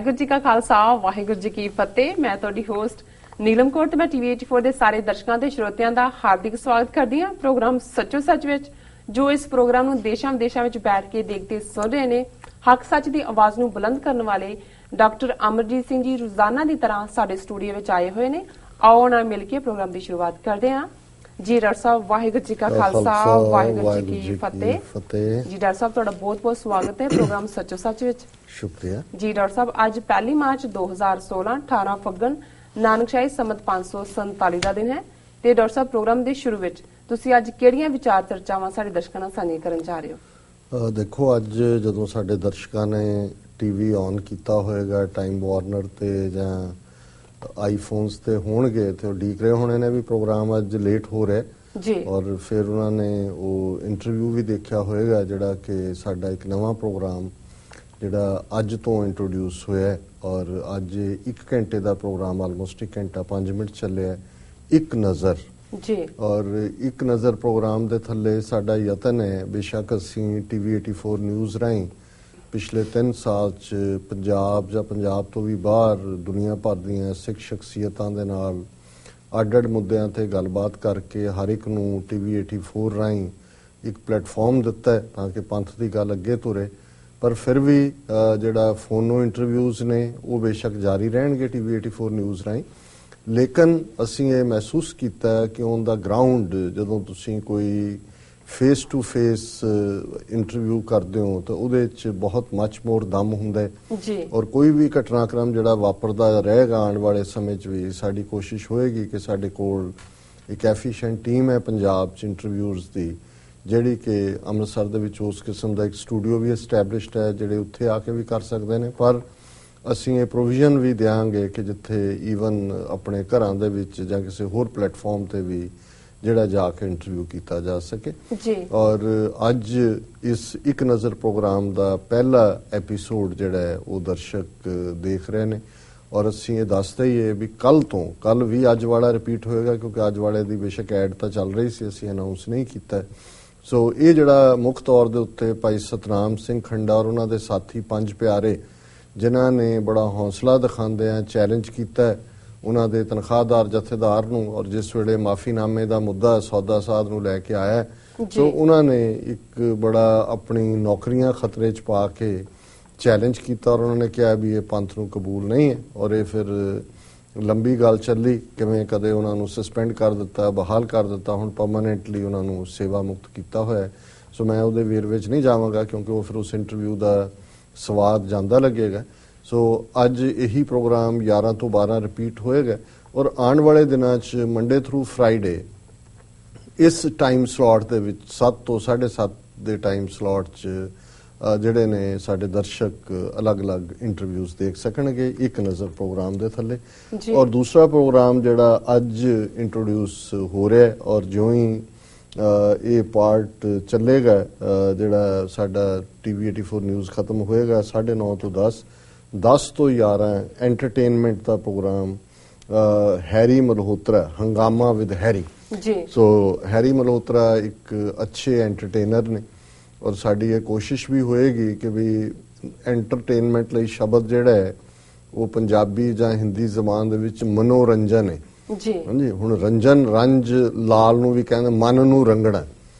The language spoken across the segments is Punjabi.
ਵਾਹਿਗੁਰੂ ਜੀ ਕਾ ਖਾਲਸਾ ਵਾਹਿਗੁਰੂ ਜੀ ਕੀ ਫਤਿਹ। ਮੈਂ ਤੁਹਾਡੀ ਹੋਸਟ ਨੀਲਮ ਕੌਰ ਤੇ ਮੈਂ ਟੀਵੀ 84 ਦੇ ਸਾਰੇ ਦਰਸ਼ਕਾਂ ਤੇ ਸਰੋਤਿਆਂ ਦਾ ਹਾਰਦਿਕ ਸਵਾਗਤ ਕਰਦੀ ਹਾਂ ਪ੍ਰੋਗਰਾਮ ਸੱਚੋ ਸੱਚ ਵਿੱਚ। ਜੋ ਇਸ ਪ੍ਰੋਗਰਾਮ ਨੂੰ ਦੇਸ਼ਾਂ ਵਿਦੇਸ਼ਾਂ ਵਿੱਚ ਬੈਠ ਕੇ ਦੇਖਦੇ ਸੁਣ ਰਹੇ ਨੇ, ਹੱਕ ਸੱਚ ਦੀ ਆਵਾਜ਼ ਨੂੰ ਬੁਲੰਦ ਕਰਨ ਵਾਲੇ ਡਾਕਟਰ ਅਮਰਜੀਤ ਸਿੰਘ ਜੀ ਰੋਜ਼ਾਨਾ ਦੀ ਤਰ੍ਹਾਂ ਸਾਡੇ ਸਟੂਡੀਓ ਵਿੱਚ ਆਏ ਹੋਏ ਨੇ। ਆਓ ਉਹਨਾਂ ਨਾਲ ਮਿਲ ਕੇ ਪ੍ਰੋਗਰਾਮ ਦੀ ਸ਼ੁਰੂਆਤ ਕਰਦੇ ਹਾਂ। ਜੀ ਡਾਕਟਰ ਸਾਹਿਬ, ਵਾਹਿਗੁਰੂ ਜੀ ਕਾ ਖਾਲਸਾ ਵਾਹਿਗੁਰੂ ਜੀ ਕੀ ਫਤਿਹ। ਜੀ ਡਾਕਟਰ ਸਾਹਿਬ, ਤੁਹਾਡਾ ਬਹੁਤ ਬਹੁਤ ਸਵਾਗਤ ਹੈ ਪ੍ਰੋਗਰਾਮ ਸੱਚੋ ਸੱਚ ਵਿੱਚ। शुक्रिया जी डॉक्टर साहब, आज 1 मार्च 2016 18 ਫੱਗਣ ਨਾਨਕਸ਼ਾਹੀ ਸੰਮਤ 547 ਦਾ ਦਿਨ ਹੈ ਤੇ ਡਾਕਟਰ ਸਾਹਿਬ ਪ੍ਰੋਗਰਾਮ ਦੇ ਸ਼ੁਰੂ ਵਿੱਚ ਤੁਸੀਂ ਅੱਜ ਕਿਹੜੀਆਂ ਵਿਚਾਰ ਚਰਚਾਵਾਂ ਸਾਡੇ ਦਰਸ਼ਕਾਂ ਨਾਲ ਸਾਂਝੀਆਂ ਕਰਨ ਜਾ ਰਹੇ ਹੋ? ਦੇਖੋ, ਅੱਜ ਜਦੋਂ ਸਾਡੇ ਦਰਸ਼ਕਾਂ ਨੇ ਟੀਵੀ ਔਨ ਕੀਤਾ ਹੋਏਗਾ ਟਾਈਮ ਵਾਰਨਰ ਤੇ ਜਾਂ ਆਈਫੋਨਸ ਤੇ ਹੋਣਗੇ ਤੇ ਉਹ ਡੀਕ ਰਹੇ ਹੋਣੇ ਨੇ ਵੀ ਪ੍ਰੋਗਰਾਮ ਅੱਜ ਲੇਟ ਹੋ ਰਿਹਾ ਜੀ, ਔਰ ਫਿਰ ਉਹਨਾਂ ਨੇ ਉਹ ਇੰਟਰਵਿਊ ਵੀ ਦੇਖਿਆ ਹੋਏਗਾ ਜਿਹੜਾ ਕਿ ਸਾਡਾ ਇੱਕ ਨਵਾਂ ਪ੍ਰੋਗਰਾਮ ਜਿਹੜਾ ਅੱਜ ਤੋਂ ਇੰਟਰੋਡਿਊਸ ਹੋਇਆ ਹੈ ਔਰ ਅੱਜ 1 ਘੰਟੇ ਦਾ ਪ੍ਰੋਗਰਾਮ ਆਲਮੋਸਟ 1 ਘੰਟਾ 5 ਮਿੰਟ ਚੱਲਿਆ। ਇੱਕ ਨਜ਼ਰ ਜੀ, ਔਰ ਇੱਕ ਨਜ਼ਰ ਪ੍ਰੋਗਰਾਮ ਦੇ ਥੱਲੇ ਸਾਡਾ ਯਤਨ ਹੈ, ਬੇਸ਼ੱਕ ਅਸੀਂ ਟੀਵੀ 84 ਨਿਊਜ਼ ਰਾਹੀਂ ਪਿਛਲੇ 3 ਸਾਲ 'ਚ ਪੰਜਾਬ ਜਾਂ ਪੰਜਾਬ ਤੋਂ ਵੀ ਬਾਹਰ ਦੁਨੀਆ ਭਰ ਦੀਆਂ ਸਿੱਖ ਸ਼ਖਸੀਅਤਾਂ ਦੇ ਨਾਲ ਅੱਡ-ਅੱਡ ਮੁੱਦਿਆਂ ਤੇ ਗੱਲਬਾਤ ਕਰਕੇ ਹਰ ਇੱਕ ਨੂੰ ਟੀਵੀ 84 ਰਾਹੀਂ ਇੱਕ ਪਲੇਟਫਾਰਮ ਦਿੱਤਾ ਹੈ ਤਾਂ ਕਿ ਪੰਥ ਦੀ ਗੱਲ ਅੱਗੇ ਤੁਰੇ। ਪਰ ਫਿਰ ਵੀ ਜਿਹੜਾ ਫੋਨੋ ਇੰਟਰਵਿਊਜ਼ ਨੇ ਉਹ ਬੇਸ਼ੱਕ ਜਾਰੀ ਰਹਿਣਗੇ ਟੀਵੀ 84 ਨਿਊਜ਼ ਰਾਹੀਂ, ਲੇਕਿਨ ਅਸੀਂ ਇਹ ਮਹਿਸੂਸ ਕੀਤਾ ਕਿ ਔਨ ਦਾ ਗਰਾਊਂਡ ਜਦੋਂ ਤੁਸੀਂ ਕੋਈ ਫੇਸ ਟੂ ਫੇਸ ਇੰਟਰਵਿਊ ਕਰਦੇ ਹੋ ਤਾਂ ਉਹਦੇ 'ਚ ਬਹੁਤ ਮੱਚ ਮੋਰ ਦਮ ਹੁੰਦਾ ਹੈ ਜੀ, ਔਰ ਕੋਈ ਵੀ ਘਟਨਾਕ੍ਰਮ ਜਿਹੜਾ ਵਾਪਰਦਾ ਰਹੇਗਾ ਆਉਣ ਵਾਲੇ ਸਮੇਂ 'ਚ ਵੀ ਸਾਡੀ ਕੋਸ਼ਿਸ਼ ਹੋਏਗੀ ਕਿ ਸਾਡੇ ਕੋਲ ਇੱਕ ਐਫੀਸ਼ੀਐਂਟ ਟੀਮ ਹੈ ਪੰਜਾਬ 'ਚ ਇੰਟਰਵਿਊਜ਼ ਦੀ, ਜਿਹੜੀ ਕਿ ਅੰਮ੍ਰਿਤਸਰ ਦੇ ਵਿੱਚ ਉਸ ਕਿਸਮ ਦਾ ਇੱਕ ਸਟੂਡੀਓ ਵੀ ਐਸਟੈਬਲਿਸ਼ਡ ਹੈ ਜਿਹੜੇ ਉੱਥੇ ਆ ਕੇ ਵੀ ਕਰ ਸਕਦੇ ਨੇ। ਪਰ ਅਸੀਂ ਇਹ ਪ੍ਰੋਵੀਜ਼ਨ ਵੀ ਦਿਆਂਗੇ ਕਿ ਜਿੱਥੇ ਈਵਨ ਆਪਣੇ ਘਰਾਂ ਦੇ ਵਿੱਚ ਜਾਂ ਕਿਸੇ ਹੋਰ ਪਲੇਟਫਾਰਮ ਤੇ ਵੀ ਜਿਹੜਾ ਜਾ ਕੇ ਇੰਟਰਵਿਊ ਕੀਤਾ ਜਾ ਸਕੇ ਜੀ। ਔਰ ਅੱਜ ਇਸ ਇੱਕ ਨਜ਼ਰ ਪ੍ਰੋਗਰਾਮ ਦਾ ਪਹਿਲਾ ਐਪੀਸੋਡ ਜਿਹੜਾ ਹੈ ਉਹ ਦਰਸ਼ਕ ਦੇਖ ਰਹੇ ਨੇ ਔਰ ਅਸੀਂ ਇਹ ਦੱਸਦੇ ਹੀ ਹੈ ਵੀ ਕੱਲ ਵੀ ਅੱਜ ਵਾਲਾ ਰਿਪੀਟ ਹੋਏਗਾ ਕਿਉਂਕਿ ਅੱਜ ਵਾਲੇ ਦੀ ਬੇਸ਼ੱਕ ਐਡ ਤਾਂ ਚੱਲ ਰਹੀ ਸੀ, ਅਸੀਂ ਅਨਾਉਂਸ ਨਹੀਂ ਕੀਤਾ। ਸੋ ਇਹ ਜਿਹੜਾ ਮੁੱਖ ਤੌਰ ਦੇ ਉੱਤੇ ਭਾਈ ਸਤਨਾਮ ਸਿੰਘ ਖੰਡਾ ਔਰ ਉਹਨਾਂ ਦੇ ਸਾਥੀ 5 ਪਿਆਰੇ ਜਿਨ੍ਹਾਂ ਨੇ ਬੜਾ ਹੌਸਲਾ ਦਿਖਾਉਂਦਿਆਂ ਚੈਲੰਜ ਕੀਤਾ ਉਹਨਾਂ ਦੇ ਤਨਖਾਹਦਾਰ ਜਥੇਦਾਰ ਨੂੰ ਔਰ ਜਿਸ ਵੇਲੇ ਮਾਫੀਨਾਮੇ ਦਾ ਮੁੱਦਾ ਸੌਦਾ ਸਾਧ ਨੂੰ ਲੈ ਕੇ ਆਇਆ ਸੋ ਉਹਨਾਂ ਨੇ ਇੱਕ ਬੜਾ ਆਪਣੀ ਨੌਕਰੀਆਂ ਖਤਰੇ 'ਚ ਪਾ ਕੇ ਚੈਲੰਜ ਕੀਤਾ ਔਰ ਉਹਨਾਂ ਨੇ ਕਿਹਾ ਵੀ ਇਹ ਪੰਥ ਨੂੰ ਕਬੂਲ ਨਹੀਂ ਹੈ ਔਰ ਇਹ ਫਿਰ ਲੰਬੀ ਗੱਲ ਚੱਲੀ, ਕਿਵੇਂ ਕਦੇ ਉਹਨਾਂ ਨੂੰ ਸਸਪੈਂਡ ਕਰ ਦਿੱਤਾ, ਬਹਾਲ ਕਰ ਦਿੱਤਾ, ਹੁਣ ਪਰਮਾਨੈਂਟਲੀ ਉਹਨਾਂ ਨੂੰ ਸੇਵਾ ਮੁਕਤ ਕੀਤਾ ਹੋਇਆ। ਸੋ ਮੈਂ ਉਹਦੇ ਵੇਰਵੇ 'ਚ ਨਹੀਂ ਜਾਵਾਂਗਾ ਕਿਉਂਕਿ ਉਹ ਫਿਰ ਉਸ ਇੰਟਰਵਿਊ ਦਾ ਸਵਾਦ ਜਾਂਦਾ ਲੱਗੇਗਾ। ਸੋ ਅੱਜ ਇਹੀ ਪ੍ਰੋਗਰਾਮ 11 ਤੋਂ 12 ਰਿਪੀਟ ਹੋਏਗਾ ਔਰ ਆਉਣ ਵਾਲੇ ਦਿਨਾਂ 'ਚ ਮੰਡੇ ਥਰੂ ਫਰਾਈਡੇ ਇਸ ਟਾਈਮ ਸਲੋਟ ਦੇ ਵਿੱਚ 7 ਤੋਂ 7:30 ਦੇ ਟਾਈਮ ਸਲੋਟ 'ਚ ਜਿਹੜੇ ਨੇ ਸਾਡੇ ਦਰਸ਼ਕ ਅਲੱਗ-ਅਲੱਗ ਇੰਟਰਵਿਊਜ਼ ਦੇਖ ਸਕਣਗੇ ਇੱਕ ਨਜ਼ਰ ਪ੍ਰੋਗਰਾਮ ਦੇ ਥੱਲੇ। ਔਰ ਦੂਸਰਾ ਪ੍ਰੋਗਰਾਮ ਜਿਹੜਾ ਅੱਜ ਇੰਟਰੋਡਿਊਸ ਹੋ ਰਿਹਾ ਔਰ ਜਿਉਂ ਹੀ ਇਹ ਪਾਰਟ ਚੱਲੇਗਾ ਜਿਹੜਾ ਸਾਡਾ ਟੀਵੀ 84 ਨਿਊਜ਼ ਖਤਮ ਹੋਏਗਾ 9:30 ਤੋਂ 10 ਤੋਂ 11 ਐਂਟਰਟੇਨਮੈਂਟ ਦਾ ਪ੍ਰੋਗਰਾਮ ਹੈਰੀ ਮਲਹੋਤਰਾ ਹੰਗਾਮਾ ਵਿਦ ਹੈਰੀ ਜੀ। ਸੋ ਹੈਰੀ ਮਲਹੋਤਰਾ ਇੱਕ ਅੱਛੇ ਐਂਟਰਟੇਨਰ ਨੇ ਔਰ ਸਾਡੀ ਇਹ ਕੋਸ਼ਿਸ਼ ਵੀ ਹੋਏਗੀ ਕਿ ਵੀ ਐਂਟਰਟੇਨਮੈਂਟ ਲਈ ਸ਼ਬਦ ਜਿਹੜਾ ਹੈ ਉਹ ਪੰਜਾਬੀ ਜਾਂ ਹਿੰਦੀ ਜ਼ਬਾਨ ਦੇ ਵਿੱਚ ਮਨੋਰੰਜਨ ਹੈ ਜੀ। ਹਾਂਜੀ, ਹੁਣ ਰੰਜ ਲਾਲ ਨੂੰ ਵੀ ਕਹਿੰਦੇ ਮਨ ਨੂੰ ਰੰਗਣਾ।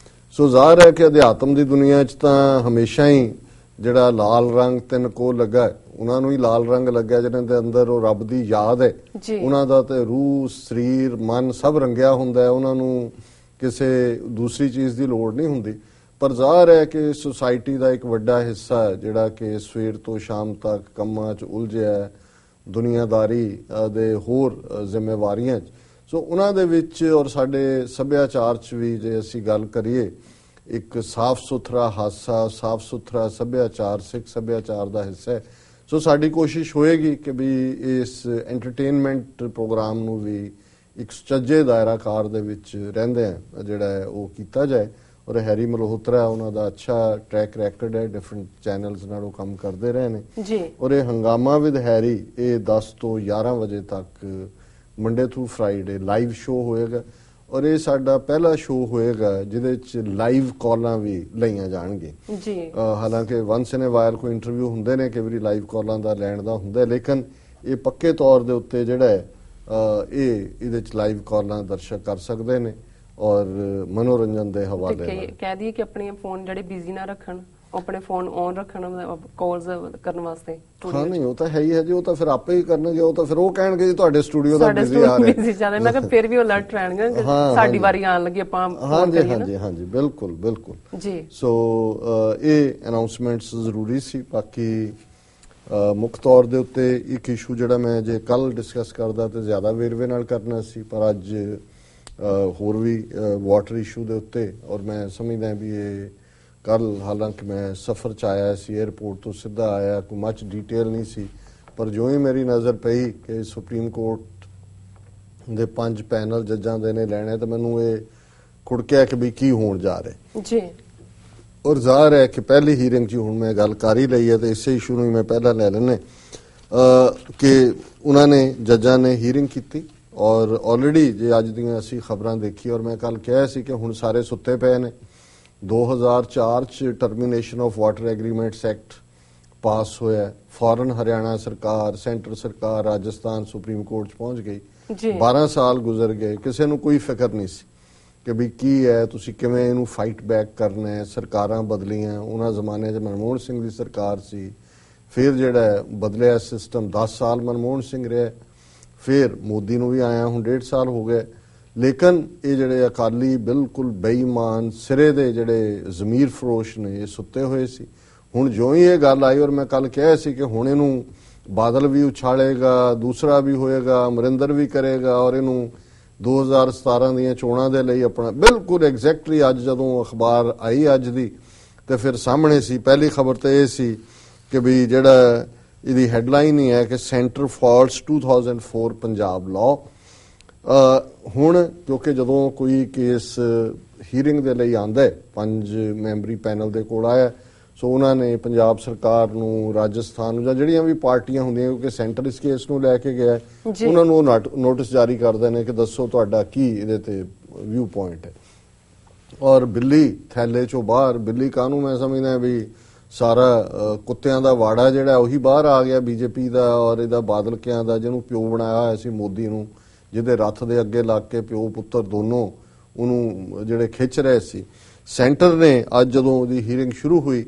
ਸੋ ਜ਼ਾਹਰ ਹੈ ਕਿ ਅਧਿਆਤਮ ਦੀ ਦੁਨੀਆ 'ਚ ਤਾਂ ਹਮੇਸ਼ਾ ਹੀ ਜਿਹੜਾ ਲਾਲ ਰੰਗ ਤਿੰਨ ਕੋ ਲੱਗਾ ਉਹਨਾਂ ਨੂੰ ਹੀ ਲਾਲ ਰੰਗ ਲੱਗਾ ਜਿਹਨਾਂ ਦੇ ਅੰਦਰ ਉਹ ਰੱਬ ਦੀ ਯਾਦ ਹੈ, ਉਹਨਾਂ ਦਾ ਤੇ ਰੂਹ ਸਰੀਰ ਮਨ ਸਭ ਰੰਗਿਆ ਹੁੰਦਾ, ਉਹਨਾਂ ਨੂੰ ਕਿਸੇ ਦੂਸਰੀ ਚੀਜ਼ ਦੀ ਲੋੜ ਨਹੀਂ ਹੁੰਦੀ। ਪਰ ਜ਼ਾਹਰ ਹੈ ਕਿ ਸੁਸਾਇਟੀ ਦਾ ਇੱਕ ਵੱਡਾ ਹਿੱਸਾ ਜਿਹੜਾ ਕਿ ਸਵੇਰ ਤੋਂ ਸ਼ਾਮ ਤੱਕ ਕੰਮਾਂ 'ਚ ਉਲਝਿਆ, ਦੁਨੀਆਦਾਰੀ ਦੇ ਹੋਰ ਜ਼ਿੰਮੇਵਾਰੀਆਂ 'ਚ, ਸੋ ਉਹਨਾਂ ਦੇ ਵਿੱਚ ਔਰ ਸਾਡੇ ਸੱਭਿਆਚਾਰ 'ਚ ਵੀ ਜੇ ਅਸੀਂ ਗੱਲ ਕਰੀਏ ਇੱਕ ਸਾਫ਼ ਸੁਥਰਾ ਹਾਸਾ, ਸਾਫ਼ ਸੁਥਰਾ ਸੱਭਿਆਚਾਰ ਸਿੱਖ ਸੱਭਿਆਚਾਰ ਦਾ ਹਿੱਸਾ ਹੈ। ਸੋ ਸਾਡੀ ਕੋਸ਼ਿਸ਼ ਹੋਏਗੀ ਕਿ ਵੀ ਇਸ ਐਂਟਰਟੇਨਮੈਂਟ ਪ੍ਰੋਗਰਾਮ ਨੂੰ ਵੀ ਇੱਕ ਸੁਚੱਜੇ ਦਾਇਰਾਕਾਰ ਦੇ ਵਿੱਚ ਰਹਿੰਦੇ ਆ ਜਿਹੜਾ ਹੈ ਉਹ ਕੀਤਾ ਜਾਏ ਔਰ ਹੈਰੀ ਮਲਹੋਤਰਾ ਉਹਨਾਂ ਦਾ ਅੱਛਾ ਟਰੈਕ ਰੈਕਰਡ ਹੈ, ਡਿਫਰੈਂਟ ਚੈਨਲਸ ਨਾਲ ਉਹ ਕੰਮ ਕਰਦੇ ਰਹੇ ਨੇ ਜੀ। ਔਰ ਇਹ ਹੰਗਾਮਾ ਵਿਦ ਹੈਰੀ ਇਹ 10 ਤੋਂ 11 ਵਜੇ ਤੱਕ Monday through Friday live show ਹੋਏਗਾ ਔਰ ਇਹ ਸਾਡਾ ਪਹਿਲਾ ਸ਼ੋਅ ਹੋਏਗਾ ਜਿਹਦੇ ਚ ਲਾਈਵ ਕਾਲਾਂ ਵੀ ਲਈਆਂ ਜਾਣਗੀਆਂ ਜੀ। ਹਾਲਾਂਕਿ ਵਨਸ ਇਨ ਅ ਵਾਈਲ ਕੋਈ ਇੰਟਰਵਿਊ ਹੁੰਦੇ ਨੇ, ਕਈ ਵਾਰੀ ਲਾਈਵ ਕਾਲਾਂ ਦਾ ਲੈਣ ਦਾ ਹੁੰਦਾ, ਲੇਕਿਨ ਇਹ ਪੱਕੇ ਤੌਰ ਦੇ ਉੱਤੇ ਜਿਹੜਾ ਹੈ ਇਹਦੇ ਚ ਲਾਈਵ ਕਾਲਾਂ ਦਰਸ਼ਕ ਕਰ ਸਕਦੇ ਨੇ ਔਰ ਮਨੋਰੰਜਨ ਦੇ ਹਵਾਲੇ ਨਾਲ। ਕਹਿ ਦਈਏ ਕਿ ਆਪਣੇ ਫੋਨ ਜਿਹੜੇ ਬਿਜ਼ੀ ਨਾ ਰੱਖਣ, ਆਪਣੇ ਫੋਨ ਔਨ ਰੱਖਣ ਕਾਲਸ ਕਰਨ ਵਾਸਤੇ। ਹਾਂ ਨਹੀਂ, ਉਹ ਤਾਂ ਹੈ ਹੀ ਹੈ ਜੀ, ਉਹ ਤਾਂ ਫਿਰ ਆਪੇ ਹੀ ਕਰਨਗੇ, ਉਹ ਤਾਂ ਫਿਰ ਉਹ ਕਹਿਣਗੇ ਜੀ ਤੁਹਾਡੇ ਸਟੂਡੀਓ ਦਾ ਬਿਜ਼ੀ ਆ ਰਿਹਾ। ਬਿਜ਼ੀ ਚੱਲ ਰਿਹਾ, ਮੈਂ ਕਿਹਾ ਫਿਰ ਵੀ ਅਲਰਟ ਰਹਿਣਗੇ ਕਿ ਸਾਡੀ ਵਾਰੀ ਆਉਣ ਲੱਗੀ ਆਪਾਂ। ਹਾਂਜੀ ਹਾਂਜੀ ਹਾਂਜੀ, ਬਿਲਕੁਲ ਬਿਲਕੁਲ ਜੀ। ਸੋ ਇਹ ਅਨਾਉਂਸਮੈਂਟਸ ਜ਼ਰੂਰੀ ਸੀ। ਬਾਕੀ ਮੁੱਖ ਤੌਰ ਦੇ ਉੱਤੇ ਇੱਕ ਇਸ਼ੂ ਜਿਹੜਾ ਮੈਂ ਜੇ ਕੱਲ ਡਿਸਕਸ ਕਰਦਾ ਤੇ ਜ਼ਿਆਦਾ ਵੇਰਵੇ ਨਾਲ ਕਰਨਾ ਸੀ, ਪਰ ਅੱਜ ਹੋਰ ਵੀ ਵਾਟਰ ਇਸ਼ੂ ਦੇ ਉੱਤੇ, ਔਰ ਮੈਂ ਸਮਝਦਾ ਵੀ ਇਹ ਕੱਲ ਹਾਲਾਂਕਿ ਮੈਂ ਸਫ਼ਰ 'ਚ ਆਇਆ ਸੀ, 에ਅਰਪੋਰਟ ਤੋਂ ਸਿੱਧਾ ਆਇਆ, ਕੋਈ ਮੱਚ ਡਿਟੇਲ ਨਹੀਂ ਸੀ, ਪਰ ਜਿਉਂ ਹੀ ਮੇਰੀ ਨਜ਼ਰ ਪਈ ਕਿ ਸੁਪਰੀਮ ਕੋਰਟ ਦੇ 5 ਪੈਨਲ ਜੱਜਾਂ ਦੇ ਨੇ ਲੈਣੇ, ਤਾਂ ਮੈਨੂੰ ਇਹ ਖੁੜਕਿਆ ਕਿ ਵੀ ਕੀ ਹੋਣ ਜਾ ਰਿਹਾ ਜੀ। ਔਰ ਜ਼ਾਹਰ ਹੈ ਕਿ ਪਹਿਲੀ ਹੀਅਰਿੰਗ 'ਚ ਹੁਣ ਮੈਂ ਗੱਲ ਕਰ ਹੀ ਲਈ ਹੈ, ਤੇ ਇਸੇ ਇਸ਼ੂ ਨੂੰ ਹੀ ਮੈਂ ਪਹਿਲਾਂ ਲੈ ਲੈਣੇ ਕਿ ਉਹਨਾਂ ਨੇ ਜੱਜਾਂ ਨੇ ਹੀਅਰਿੰਗ ਕੀਤੀ ਔਰ ਆਲਰੇਡੀ ਜੇ ਅੱਜ ਦੀਆਂ ਅਸੀਂ ਖਬਰਾਂ ਦੇਖੀ, ਔਰ ਮੈਂ ਕੱਲ ਕਿਹਾ ਸੀ ਕਿ ਹੁਣ ਸਾਰੇ ਸੁੱਤੇ ਪਏ ਨੇ। 2004 ਚ termination of water agreements act pass ਹੋਇਆ, ਫੌਰਨ ਹਰਿਆਣਾ ਸਰਕਾਰ, ਸੈਂਟਰ ਸਰਕਾਰ, ਰਾਜਸਥਾਨ ਸੁਪਰੀਮ ਕੋਰਟ 'ਚ ਪਹੁੰਚ ਗਈ। 12 ਸਾਲ ਗੁਜ਼ਰ ਗਏ, ਕਿਸੇ ਨੂੰ ਕੋਈ ਫਿਕਰ ਨਹੀਂ ਸੀ ਕਿ ਵੀ ਕੀ ਹੈ, ਤੁਸੀਂ ਕਿਵੇਂ ਇਹਨੂੰ ਫਾਈਟ ਬੈਕ ਕਰਨਾ ਹੈ। ਸਰਕਾਰਾਂ ਬਦਲੀਆਂ, ਉਹਨਾਂ ਜ਼ਮਾਨੇ 'ਚ ਮਨਮੋਹਨ ਸਿੰਘ ਦੀ ਸਰਕਾਰ ਸੀ, ਫਿਰ ਜਿਹੜਾ ਬਦਲਿਆ ਸਿਸਟਮ, 10 ਸਾਲ ਮਨਮੋਹਨ ਸਿੰਘ ਰਿਹਾ, ਫਿਰ ਮੋਦੀ ਨੂੰ ਵੀ ਆਇਆ, ਹੁਣ 1.5 ਸਾਲ ਹੋ ਗਏ। ਲੇਕਿਨ ਇਹ ਜਿਹੜੇ ਅਕਾਲੀ ਬਿਲਕੁਲ ਬੇਈਮਾਨ ਸਿਰੇ ਦੇ ਜਿਹੜੇ ਜ਼ਮੀਰ ਫਰੋਸ਼ ਨੇ, ਇਹ ਸੁੱਤੇ ਹੋਏ ਸੀ। ਹੁਣ ਜਿਉਂ ਹੀ ਇਹ ਗੱਲ ਆਈ, ਔਰ ਮੈਂ ਕੱਲ ਕਿਹਾ ਸੀ ਕਿ ਹੁਣ ਇਹਨੂੰ ਬਾਦਲ ਵੀ ਉਛਾਲੇਗਾ, ਦੂਸਰਾ ਵੀ ਹੋਏਗਾ, ਅਮਰਿੰਦਰ ਵੀ ਕਰੇਗਾ, ਔਰ ਇਹਨੂੰ 2017 ਦੀਆਂ ਚੋਣਾਂ ਦੇ ਲਈ ਆਪਣਾ ਬਿਲਕੁਲ ਐਗਜ਼ੈਕਟਲੀ ਅੱਜ ਜਦੋਂ ਅਖਬਾਰ ਆਈ ਅੱਜ ਦੀ, ਤੇ ਫਿਰ ਸਾਹਮਣੇ ਸੀ ਪਹਿਲੀ ਖਬਰ ਤੇ ਇਹ ਸੀ ਕਿ ਵੀ ਜਿਹੜਾ ਇਹਦੀ ਹੈਡਲਾਈਨ ਹੀ ਹੈ ਕਿ ਸੈਂਟਰ ਫਾਲਸ 2004 ਪੰਜਾਬ ਲਾਅ। ਹੁਣ ਕਿਉਂਕਿ ਜਦੋਂ ਕੋਈ ਕੇਸ ਹੀਅਰਿੰਗ ਦੇ ਲਈ ਆਂਦਾ ਹੈ, 5 ਮੈਂਬਰੀ ਪੈਨਲ ਦੇ ਕੋਲ ਆਇਆ, ਸੋ ਉਹਨਾਂ ਨੇ ਪੰਜਾਬ ਸਰਕਾਰ ਨੂੰ, ਰਾਜਸਥਾਨ ਨੂੰ, ਜਾਂ ਜਿਹੜੀਆਂ ਵੀ ਪਾਰਟੀਆਂ ਹੁੰਦੀਆਂ, ਕਿਉਂਕਿ ਸੈਂਟਰ ਇਸ ਕੇਸ ਨੂੰ ਲੈ ਕੇ ਗਿਆ, ਉਹਨਾਂ ਨੂੰ ਨੋਟਿਸ ਜਾਰੀ ਕਰਦੇ ਨੇ ਕਿ ਦੱਸੋ ਤੁਹਾਡਾ ਕੀ ਇਹਦੇ ਤੇ ਵਿਊ ਪੁਆਇੰਟ ਹੈ। ਔਰ ਬਿੱਲੀ ਥੈਲੇ ਚੋਂ ਬਾਹਰ, ਬਿੱਲੀ ਕਾਹਨੂੰ ਮੈਂ ਸਮਝਦਾ ਵੀ ਸਾਰਾ ਕੁੱਤਿਆਂ ਦਾ ਵਾੜਾ ਜਿਹੜਾ ਉਹੀ ਬਾਹਰ ਆ ਗਿਆ, ਬੀਜੇਪੀ ਦਾ ਔਰ ਇਹਦਾ ਬਾਦਲਕਿਆਂ ਦਾ, ਜਿਹਨੂੰ ਪਿਓ ਬਣਾਇਆ ਹੋਇਆ ਸੀ ਮੋਦੀ ਨੂੰ, ਜਿਹਦੇ ਰੱਥ ਦੇ ਅੱਗੇ ਲੱਗ ਕੇ ਪਿਓ ਪੁੱਤਰ ਦੋਨੋਂ ਉਹਨੂੰ ਜਿਹੜੇ ਖਿੱਚ ਰਹੇ ਸੀ। ਸੈਂਟਰ ਨੇ ਅੱਜ ਜਦੋਂ ਉਹਦੀ ਹੀਅਰਿੰਗ ਸ਼ੁਰੂ ਹੋਈ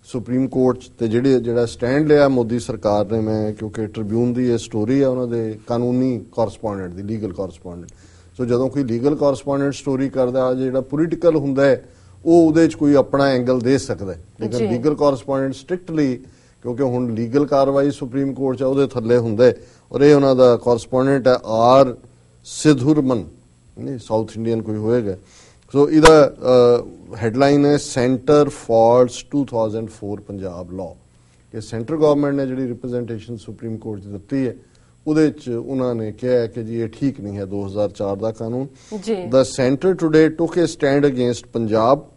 ਸੁਪਰੀਮ ਕੋਰਟ 'ਚ, ਤੇ ਜਿਹੜਾ ਸਟੈਂਡ ਲਿਆ ਮੋਦੀ ਸਰਕਾਰ ਨੇ, ਮੈਂ ਕਿਉਂਕਿ ਟ੍ਰਿਬਿਊਨ ਦੀ ਇਹ ਸਟੋਰੀ ਹੈ ਉਹਨਾਂ ਦੇ ਕਾਨੂੰਨੀ ਕੋਰਸਪੋਂਡੈਂਟ ਦੀ, ਲੀਗਲ ਕੋਰਸਪੋਂਡੈਂਟ, ਸੋ ਜਦੋਂ ਕੋਈ ਲੀਗਲ ਕੋਰਸਪੋਂਡੈਂਟ ਸਟੋਰੀ ਕਰਦਾ, ਜਿਹੜਾ ਪੋਲੀਟੀਕਲ ਹੁੰਦਾ ਹੈ ਉਹ ਉਹਦੇ 'ਚ ਕੋਈ ਆਪਣਾ ਐਂਗਲ ਦੇ ਸਕਦਾ ਹੈ, ਲੇਕਿਨ ਲੀਗਲ ਕੋਰਸਪੋਂਡੈਂਟ ਸਟ੍ਰਿਕਟਲੀ, ਕਿਉਂਕਿ ਹੁਣ ਲੀਗਲ ਕਾਰਵਾਈ ਸੁਪਰੀਮ ਕੋਰਟ 'ਚ ਉਹਦੇ ਥੱਲੇ ਹੁੰਦਾ ਹੈ, ਔਰ ਇਹ ਉਹਨਾਂ ਦਾ ਕੋਰਸਪੋਂਡੈਂਟ ਹੈ ਆਰ ਸਿਧੁਰਮਨ, ਨਹੀਂ ਸਾਊਥ ਇੰਡੀਅਨ ਕੋਈ ਹੋਏਗਾ। ਸੋ ਇਹਦਾ ਹੈਡਲਾਈਨ ਹੈ ਸੈਂਟਰ ਫਾਲਸ 2004 ਪੰਜਾਬ ਲਾਅ, ਕਿ ਸੈਂਟਰ ਗਵਰਨਮੈਂਟ ਨੇ ਜਿਹੜੀ ਰਿਪਰੈਜ਼ੈਂਟੇਸ਼ਨ ਸੁਪਰੀਮ ਕੋਰਟ 'ਚ ਦਿੱਤੀ ਹੈ ਉਹਦੇ 'ਚ ਉਹਨਾਂ ਨੇ ਕਿਹਾ ਕਿ ਜੀ ਇਹ ਠੀਕ ਨਹੀਂ ਹੈ 2004 ਦਾ ਕਾਨੂੰਨ। The centre today took a stand against Punjab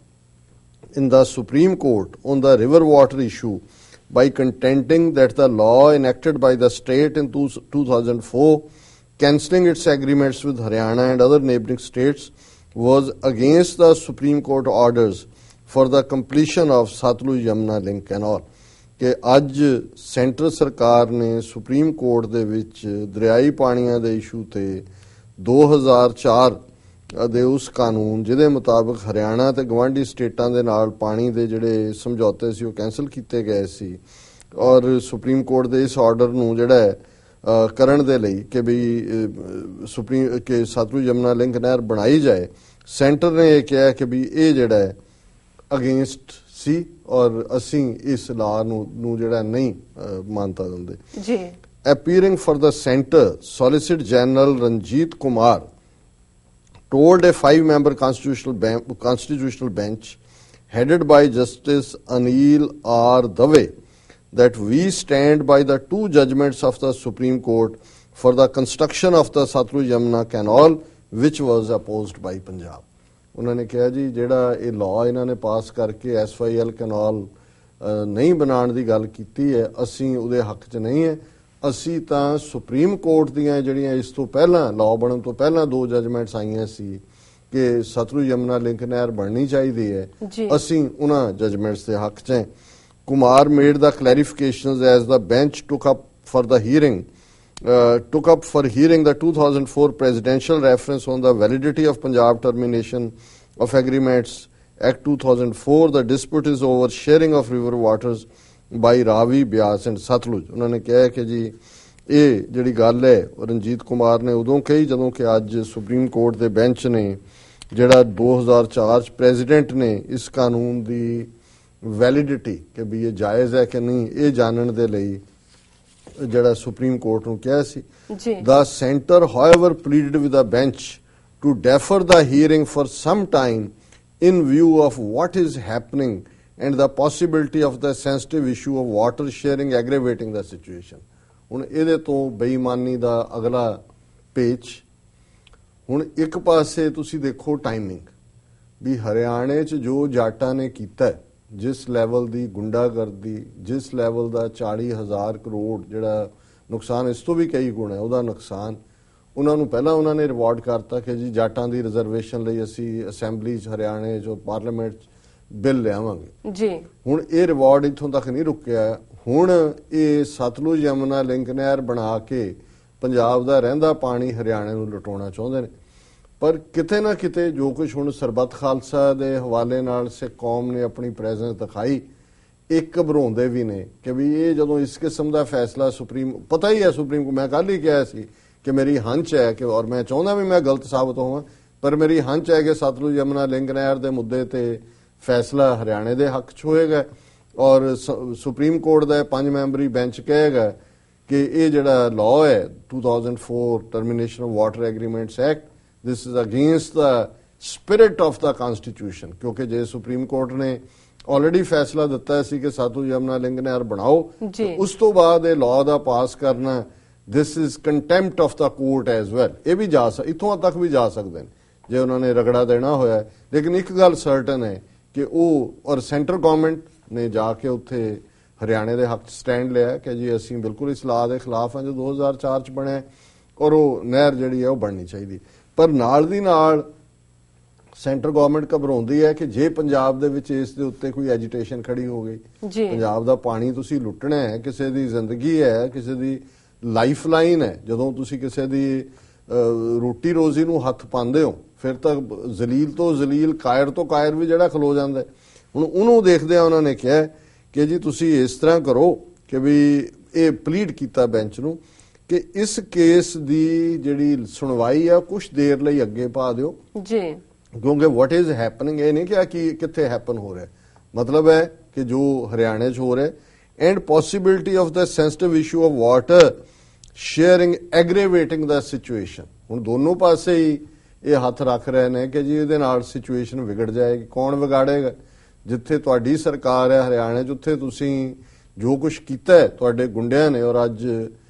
in the Supreme Court on the river water issue by contending that the law enacted by the state in 2004 cancelling its agreements with Haryana and other neighboring states was against the Supreme Court orders for the completion of Satluj Yamuna link canal। ਕਿ ਅੱਜ ਸੈਂਟਰ ਸਰਕਾਰ ਨੇ ਸੁਪਰੀਮ ਕੋਰਟ ਦੇ ਵਿੱਚ ਦਰਿਆਈ ਪਾਣੀਆਂ ਦੇ ਇਸ਼ੂ ਤੇ 2004 ਦੇ ਉਸ ਕਾਨੂੰਨ ਜਿਹਦੇ ਮੁਤਾਬਕ ਹਰਿਆਣਾ ਤੇ ਗਵਾਂਢੀ ਸਟੇਟਾਂ ਦੇ ਨਾਲ ਪਾਣੀ ਦੇ ਜਿਹੜੇ ਸਮਝੌਤੇ ਸੀ ਉਹ ਕੈਂਸਲ ਕੀਤੇ ਗਏ ਸੀ, ਔਰ ਸੁਪਰੀਮ ਕੋਰਟ ਦੇ ਇਸ ਆਰਡਰ ਨੂੰ ਜਿਹੜਾ ਕਰਨ ਦੇ ਲਈ ਕਿ ਵੀ ਸੁਪਰੀਮ ਕਿ ਸਤਲੁਜ ਯਮੁਨਾ ਲਿੰਕ ਨਹਿਰ ਬਣਾਈ ਜਾਏ, ਸੈਂਟਰ ਨੇ ਇਹ ਕਿਹਾ ਕਿ ਵੀ ਇਹ ਜਿਹੜਾ ਹੈ ਅਗੇਂਸਟ ਸੀ ਔਰ ਅਸੀਂ ਇਸ ਲਾਅ ਨੂੰ ਜਿਹੜਾ ਨਹੀਂ ਮਾਨਤਾ ਦਿੰਦੇ ਜੀ। Appearing for the center, Solicitor General Ranjit Kumar told a 5-member constitutional bench headed by Justice Anil R. Dave that we stand by the 2 judgments of the Supreme Court for the construction of the Satluj Yamuna canal which was opposed by Punjab। ਉਹਨਾਂ ਨੇ ਕਿਹਾ ਜੀ ਜਿਹੜਾ ਇਹ ਲਾਅ ਇਹਨਾਂ ਨੇ ਪਾਸ ਕਰਕੇ SYL ਕੈਨਾਲ ਨਹੀਂ ਬਣਾਉਣ ਦੀ ਗੱਲ ਕੀਤੀ ਹੈ, ਅਸੀਂ ਉਹਦੇ ਹੱਕ 'ਚ ਨਹੀਂ ਹੈ। ਅਸੀਂ ਤਾਂ ਸੁਪਰੀਮ ਕੋਰਟ ਦੀਆਂ ਜਿਹੜੀਆਂ ਇਸ ਤੋਂ ਪਹਿਲਾਂ ਲਾਅ ਬਣਨ ਤੋਂ ਪਹਿਲਾਂ 2 ਜਜਮੈਂਟਸ ਆਈਆਂ ਸੀ कि सतलुज यमुना लिंक नहर बननी चाहिए है असी उन्हां जजमेंट्स के हक च हैं। Kumar made the clarifications as the bench took up for hearing the 2004 presidential reference on the validity of Punjab termination of agreements Act 2004. The dispute is over sharing of river waters by Ravi, Beas and Satluj. उन्होंने कहा कि जी ये जिहड़ी गल है रणजीत कुमार ने उदों कही जदों कि अज सुप्रीम कोर्ट के बेंच ने जिहड़ा 2004 प्रेजिडेंट ने इस कानून की वैलिडिटी कि भी ये जायज़ है कि नहीं ये जानने दे लई जिहड़ा सुप्रीम कोर्ट नूं कहा सी। The centre however pleaded with the bench to defer the hearing for some time in view of what is happening and the possibility of the sensitive issue of water sharing aggravating the situation. हुण इहदे तों बेईमानी दा अगला पेच हुण एक पासे तुसीं देखो टाइमिंग भी हरियाणे च जो जाटां ने कीता जिस लैवल की गुंडागर्दी जिस लैवल का 40,000 करोड़ जिहड़ा नुकसान इस तो भी कई गुण है वह नुकसान उन्होंने पहला उन्होंने रिवॉर्ड करता कि जी जाटां की रिजर्वेशन लई असी असैंबली हरियाणे जो पार्लीमेंट बिल लियावांगे जी। हुण ये रिवॉर्ड इत्थों तक नहीं रुकिया। हुण ये सतलुज यमुना लिंक नहर बना के पंजाब का रहिंदा पानी हरियाणे नूं लुटाउणा चाहुंदे ने। पर किते ना किते जो कुछ हुण सरबत खालसा दे हवाले नाल सिख कौम ने अपनी प्रेजेंस दिखाई एक घबराउंदे भी ने कि भी ये जदों इस किस्म का फैसला सुप्रीम पता ही है सुप्रीम को मैं कल ही कहा सी कि मेरी हंच है कि और मैं चाहता भी मैं गलत साबित होवां पर मेरी हंच है कि सतलुज यमुना लिंक नहर के मुद्दे ते फैसला हरियाणे के हक च होएगा और सुप्रीम कोर्ट का 5 मैंबरी बेंच कहेगा कि ये जिहड़ा लॉ है 2004 termination of water agreements act this is against the spirit of the constitution क्योंकि जे सुप्रीम कोर्ट ने ऑलरेडी फैसला दिता है कि सतलुज यमुना लिंक नहर बनाओ तो उस तो बाद ये लॉ दा पास करना this is contempt of the court as well ये भी जा इतों तक भी जा सकते हैं जे उन्होंने रगड़ा देना होया। लेकिन एक गल सर्टन है कि वो और सेंट्रल गवर्नमेंट ने जाके उत्थे हरियाणे के हक स्टैंड लिया कि जी असी बिल्कुल इस लॉ के खिलाफ हैं जो 2004 च बने और वो नहर जिहड़ी है वो बननी चाहिए। पर नाल दी नाल सेंटर गवर्नमेंट घबराउंदी है कि जे पंजाब दे विच इस दे उत्ते कोई एजिटेशन खड़ी हो गई पंजाब दा पानी तुसी लुटना है किसी दी जिंदगी है किसी दी लाइफ लाइन है जदों तुसी किसी दी रोटी रोजी नूं हथ पांदे हो फिर तक जलील तो जलील कायर तो कायर भी जिहड़ा खलो जांदा है। हुण उहनूं देखदे उन्होंने कहा कि जी तुसी इस तरह करो कि भी ये प्लीड कीता बेंच नूं कि इस केस दी जिहड़ी सुनवाई है कुछ देर लई अगे पा दिओ जी क्योंकि व्हाट इज हैपनिंग ये नहीं क्या कि कित्थे हैपन हो रहा है मतलब है कि जो हरियाणे च हो रहा है and possibility of the sensitive issue of water sharing aggravating the situation. हुण दोनों पासे ही ये हथ रख रहे हैं कि जी इहदे नाल सिचुएशन बिगड़ जाएगी। कौन बिगाड़ेगा जिथे तुहाडी सरकार है हरियाणे च उत्थे तुसीं जो कुछ कीता है तुहाडे गुंडियां ने और अज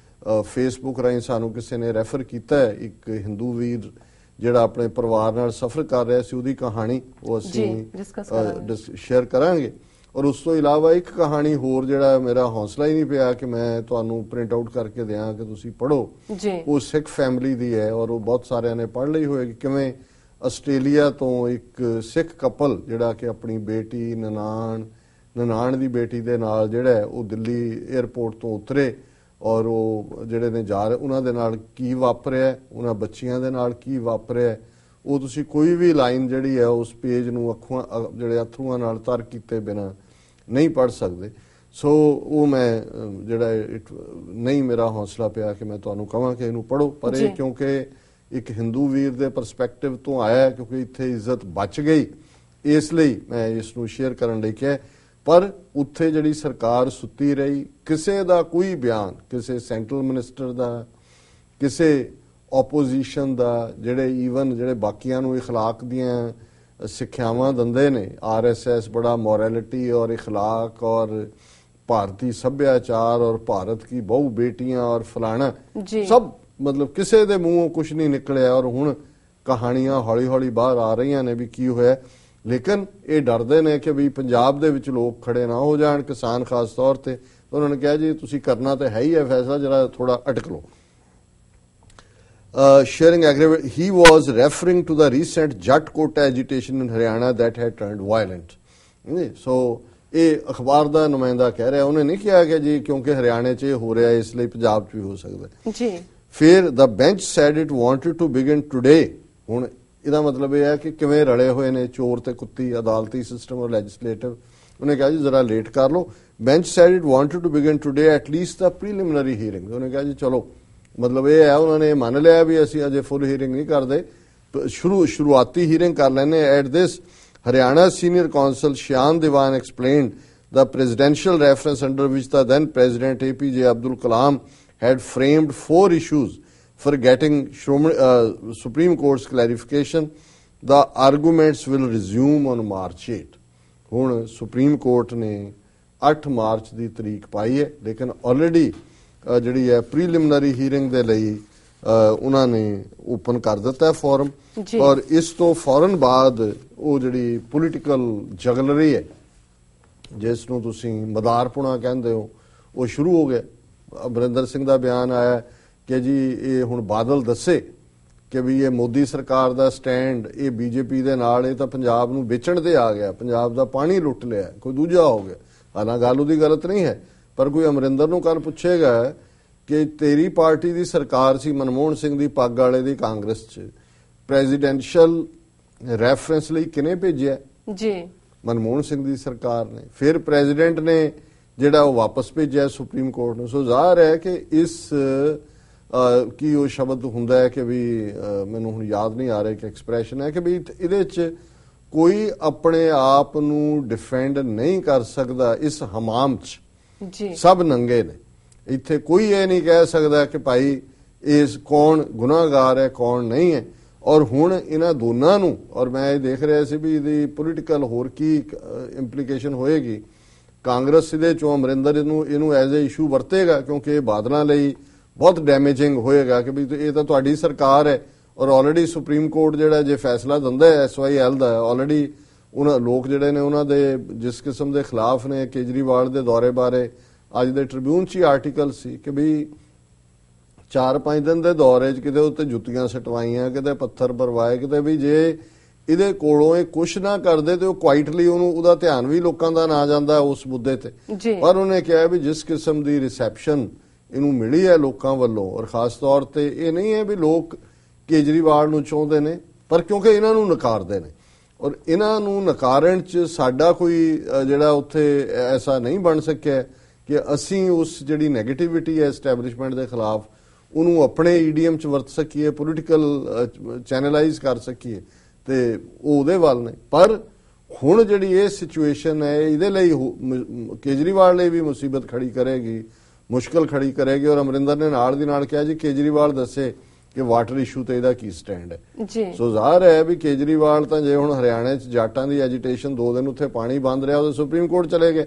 फेसबुक राਹੀਂ सानू किसी ने रैफर किया है एक हिंदू वीर जिहड़ा अपने परिवार नाल सफर कर रहा सी उहदी कहानी वो असीं शेयर करांगे और उस तो इलावा एक कहानी होर जिहड़ा मेरा हौसला ही नहीं पिया कि मैं तुहानू प्रिंट आउट करके दियां कि तुसीं पढ़ो वो सिख फैमिली दी है और वो बहुत सारिਆਂ ने पढ़ ਲਈ होएगी किवें आस्ट्रेलिया तो एक सिख कपल जिहड़ा कि अपनी बेटी ननाण दी बेटी दे नाल जिहड़ा है वो दिल्ली एयरपोर्ट तो उतरे और वो जिहड़े ने जा रहे उन्हां दे नाल की वापरिया उन्हां बच्चियां दे नाल की वापरिया वो तुसीं कोई भी लाइन जिहड़ी है उस पेज नूं अखों जिहड़े अथरूआं नाल तर कीते बिना नहीं पढ़ सकते। सो वो मैं जिहड़ा नहीं मेरा हौसला पिया कि मैं तुहानूं कहां कि इहनूं पढ़ो पर ये क्योंकि एक हिंदू वीर दे परसपैक्टिव तो आया है क्योंकि इत्थे इज्जत बच गई इसलिए मैं इसनूं शेयर करन लई कहा। पर उत्थे जिहड़ी सरकार सुत्ती रही किसी दा कोई बयान किसी सेंट्रल मिनिस्टर दा किसी ओपोजिशन दा जिहड़े ईवन जिहड़े बाकियां नूं इखलाक दियां सिक्ख्यावां दिंदे ने RSS बड़ा मॉरलिटी और इखलाक और भारतीय सभ्याचार और भारत की बहु बेटियां और फलाना सब मतलब किसी दे मूंहों कुछ नहीं निकलिया और हुण कहानियां हौली हौली बाहर आ रही ने भी की होया। लेकिन ये डरते ने कि भी पंजाब दे विच लोग खड़े ना हो जाण किसान खास तौर पर तो उन्होंने कहा जी तुसीं करना तो है ही है फैसला जरा थोड़ा अटक लो। sharing aggravation. He was referring to the recent Jat Kota agitation in Haryana that had turned violent. So, ਇਹ ਅਖਬਾਰ ਦਾ ਨੁਮਾਇੰਦਾ ਕਹਿ ਰਿਹਾ, ਉਹਨੇ ਨਹੀਂ ਕਿਹਾ ਕਿ ਜੀ ਕਿਉਂਕਿ ਹਰਿਆਣੇ 'ਚ ਇਹ ਹੋ ਰਿਹਾ ਇਸ ਲਈ ਪੰਜਾਬ 'ਚ ਵੀ ਹੋ ਸਕਦਾ ਜੀ। ਫਿਰ the bench said it wanted to begin today. ਹੁਣ ਇਹਦਾ ਮਤਲਬ ਇਹ ਹੈ ਕਿ ਕਿਵੇਂ ਰਲੇ ਹੋਏ ਨੇ ਚੋਰ ਤੇ ਕੁੱਤੀ, ਅਦਾਲਤੀ ਸਿਸਟਮ ਔਰ ਲੈਜਿਸਲੇਟਿਵ। ਉਹਨੇ ਕਿਹਾ ਜੀ ਜ਼ਰਾ ਲੇਟ ਕਰ ਲਓ। bench said it wanted to begin today at least the preliminary hearing. ਉਹਨੇ ਕਿਹਾ ਜੀ ਚਲੋ, ਮਤਲਬ ਇਹ ਹੈ ਉਹਨਾਂ ਨੇ ਮੰਨ ਲਿਆ ਵੀ ਅਸੀਂ ਅਜੇ ਫੁੱਲ ਹੀਅਰਿੰਗ ਨਹੀਂ ਕਰਦੇ, ਸ਼ੁਰੂਆਤੀ ਹੀਅਰਿੰਗ ਕਰ ਲੈਣੇ। At this, Haryana Senior Counsel Shyam Devan explained the presidential reference under which the then President APJ Abdul Kalam had framed 4 issues for getting Supreme Court's clarification. The arguments will resume on March 8. ਹੁਣ ਸੁਪਰੀਮ ਕੋਰਟ ਨੇ 8 ਮਾਰਚ ਦੀ ਤਰੀਕ ਪਾਈ ਹੈ, ਲੇਕਿਨ ਆਲਰੇਡੀ ਜਿਹੜੀ ਹੈ ਪ੍ਰੀਲਿਮਿਨਰੀ ਹੀਅਰਿੰਗ ਦੇ ਲਈ ਉਹਨਾਂ ਨੇ ਓਪਨ ਕਰ ਦਿੱਤਾ ਫੋਰਮ। ਔਰ ਇਸ ਤੋਂ ਫੌਰਨ ਬਾਅਦ ਉਹ ਜਿਹੜੀ ਪੋਲੀਟੀਕਲ ਜਗਲਰੀ ਹੈ, ਜਿਸ ਨੂੰ ਤੁਸੀਂ ਮਦਾਰਪੁਣਾ ਕਹਿੰਦੇ ਹੋ, ਉਹ ਸ਼ੁਰੂ ਹੋ ਗਿਆ। ਅਮਰਿੰਦਰ ਸਿੰਘ ਦਾ ਬਿਆਨ ਆਇਆ ਕਿ ਜੀ ਇਹ ਹੁਣ ਬਾਦਲ ਦੱਸੇ ਕਿ ਵੀ ਇਹ ਮੋਦੀ ਸਰਕਾਰ ਦਾ ਸਟੈਂਡ, ਇਹ ਬੀਜੇਪੀ ਦੇ ਨਾਲ, ਇਹ ਤਾਂ ਪੰਜਾਬ ਨੂੰ ਵੇਚਣ ਤੇ ਆ ਗਿਆ, ਪੰਜਾਬ ਦਾ ਪਾਣੀ ਲੁੱਟ ਲਿਆ, ਕੋਈ ਦੂਜਾ ਹੋ ਗਿਆ। ਹਾਲਾਂਕਿ ਗੱਲ ਉਹਦੀ ਗਲਤ ਨਹੀਂ ਹੈ, ਪਰ ਕੋਈ ਅਮਰਿੰਦਰ ਨੂੰ ਕੱਲ ਪੁੱਛੇਗਾ ਕਿ ਤੇਰੀ ਪਾਰਟੀ ਦੀ ਸਰਕਾਰ ਸੀ, ਮਨਮੋਹਨ ਸਿੰਘ ਦੀ ਪੱਗ ਵਾਲੇ ਦੀ ਕਾਂਗਰਸ 'ਚ, ਪ੍ਰੈਜ਼ੀਡੈਂਸ਼ੀਅਲ ਰੈਫਰੈਂਸ ਲਈ ਕਿਹਨੇ ਭੇਜਿਆ ਜੀ? ਮਨਮੋਹਨ ਸਿੰਘ ਦੀ ਸਰਕਾਰ ਨੇ। ਫਿਰ ਪ੍ਰੈਜ਼ੀਡੈਂਟ ਨੇ ਜਿਹੜਾ ਉਹ ਵਾਪਸ ਭੇਜਿਆ ਸੁਪਰੀਮ ਕੋਰਟ ਨੂੰ। ਸੋ ਜ਼ਾਹਰ ਹੈ ਕਿ ਇਸ ਕੀ ਉਹ ਸ਼ਬਦ ਹੁੰਦਾ ਹੈ ਕਿ ਵੀ ਮੈਨੂੰ ਹੁਣ ਯਾਦ ਨਹੀਂ ਆ ਰਿਹਾ ਕਿ ਐਕਸਪ੍ਰੈਸ਼ਨ ਹੈ ਕਿ ਵੀ ਇਹਦੇ 'ਚ ਕੋਈ ਆਪਣੇ ਆਪ ਨੂੰ ਡਿਫੈਂਡ ਨਹੀਂ ਕਰ ਸਕਦਾ। ਇਸ ਹਮਾਮ 'ਚ ਸਭ ਨੰਗੇ ਨੇ। ਇੱਥੇ ਕੋਈ ਇਹ ਨਹੀਂ ਕਹਿ ਸਕਦਾ ਕਿ ਭਾਈ ਇਸ ਕੌਣ ਗੁਨਾਹਗਾਰ ਹੈ ਕੌਣ ਨਹੀਂ ਹੈ। ਔਰ ਹੁਣ ਇਹਨਾਂ ਦੋਨਾਂ ਨੂੰ, ਔਰ ਮੈਂ ਇਹ ਦੇਖ ਰਿਹਾ ਸੀ ਵੀ ਇਹਦੀ ਪੋਲੀਟੀਕਲ ਹੋਰ ਕੀ ਇੰਪਲੀਕੇਸ਼ਨ ਹੋਏਗੀ। ਕਾਂਗਰਸ ਇਹਦੇ ਚੋਂ ਅਮਰਿੰਦਰ ਇਹਨੂੰ ਐਜ਼ ਏ ਇਸ਼ੂ ਵਰਤੇਗਾ, ਕਿਉਂਕਿ ਇਹ ਬਾਦਲਾਂ ਲਈ ਬਹੁਤ ਡੈਮੇਜਿੰਗ ਹੋਏਗਾ ਕਿ ਵੀ ਇਹ ਤਾਂ ਤੁਹਾਡੀ ਸਰਕਾਰ ਹੈ। ਔਰ ਆਲਰੇਡੀ ਸੁਪਰੀਮ ਕੋਰਟ ਜਿਹੜਾ ਜੇ ਫੈਸਲਾ ਦਿੰਦਾ ਹੈ SYL ਦਾ, ਆਲਰੇਡੀ ਉਹਨਾਂ ਲੋਕ ਜਿਹੜੇ ਨੇ ਉਹਨਾਂ ਦੇ ਜਿਸ ਕਿਸਮ ਦੇ ਖਿਲਾਫ ਨੇ, ਕੇਜਰੀਵਾਲ ਦੇ ਦੌਰੇ ਬਾਰੇ ਅੱਜ ਦੇ ਟ੍ਰਿਬਿਊਨ 'ਚ ਹੀ ਆਰਟੀਕਲ ਸੀ ਕਿ ਵੀ 4-5 ਦਿਨ ਦੇ ਦੌਰੇ 'ਚ ਕਿਤੇ ਉੱਤੇ ਜੁੱਤੀਆਂ ਸਟਵਾਈਆਂ, ਕਿਤੇ ਪੱਥਰ ਭਰਵਾਏ, ਕਿਤੇ ਵੀ ਜੇ ਇਹਦੇ ਕੋਲੋਂ ਇਹ ਕੁਛ ਨਾ ਕਰਦੇ ਤੇ ਉਹ ਕੁਆਇਟਲੀ ਉਹਦਾ ਧਿਆਨ ਵੀ ਲੋਕਾਂ ਦਾ ਨਾ ਜਾਂਦਾ ਉਸ ਮੁੱਦੇ ਤੇ। ਪਰ ਉਹਨੇ ਕਿਹਾ ਵੀ ਜਿਸ ਕਿਸਮ ਦੀ ਰਿਸੈਪਸ਼ਨ ਇਹਨੂੰ ਮਿਲੀ ਹੈ ਲੋਕਾਂ ਵੱਲੋਂ, ਔਰ ਖਾਸ ਤੌਰ ਤੇ ਇਹ ਨਹੀਂ ਹੈ ਵੀ ਲੋਕ ਕੇਜਰੀਵਾਲ ਨੂੰ ਚਾਹੁੰਦੇ ਨੇ, ਪਰ ਕਿਉਂਕਿ ਇਹਨਾਂ ਨੂੰ ਨਕਾਰਦੇ ਨੇ, ਔਰ ਇਹਨਾਂ ਨੂੰ ਨਕਾਰਨ 'ਚ ਸਾਡਾ ਕੋਈ ਜਿਹੜਾ ਉੱਥੇ ਐਸਾ ਨਹੀਂ ਬਣ ਸਕਿਆ ਕਿ ਅਸੀਂ ਉਸ ਜਿਹੜੀ ਨੈਗੇਟਿਵਿਟੀ ਹੈ ਐਸਟੈਬਲਿਸ਼ਮੈਂਟ ਦੇ ਖਿਲਾਫ ਉਹਨੂੰ ਆਪਣੇ ਈਡੀਐਮ 'ਚ ਵਰਤ ਸਕੀਏ, ਪੋਲੀਟੀਕਲ ਚੈਨਲਾਈਜ਼ ਕਰ ਸਕੀਏ, ਤੇ ਉਹ ਉਹਦੇ ਵੱਲ ਨੇ। ਪਰ ਹੁਣ ਜਿਹੜੀ ਇਹ ਸਿਚੁਏਸ਼ਨ ਹੈ ਇਹਦੇ ਲਈ ਕੇਜਰੀਵਾਲ ਲਈ ਵੀ ਮੁਸੀਬਤ ਖੜੀ ਕਰੇਗੀ, ਮੁਸ਼ਕਲ ਖੜੀ ਕਰੇਗੀ। ਔਰ ਅਮਰਿੰਦਰ ਨੇ ਨਾਲ ਦੀ ਨਾਲ ਕਿਹਾ ਜੀ ਕੇਜਰੀਵਾਲ ਦੱਸੇ ਕਿ ਵਾਟਰ ਇਸ਼ੂ ਤੇ ਇਹਦਾ ਕੀ ਸਟੈਂਡ ਹੈ। ਸੋ ਜ਼ਾਹਰ ਹੈ ਵੀ ਕੇਜਰੀਵਾਲ ਤਾਂ ਜੇ ਹੁਣ ਹਰਿਆਣੇ 'ਚ ਜਾਟਾਂ ਦੀ ਐਜੀਟੇਸ਼ਨ 2 ਦਿਨ ਉੱਥੇ ਪਾਣੀ ਬੰਦ ਰਿਹਾ, ਉਹਦੇ ਸੁਪਰੀਮ ਕੋਰਟ ਚਲੇ ਗਏ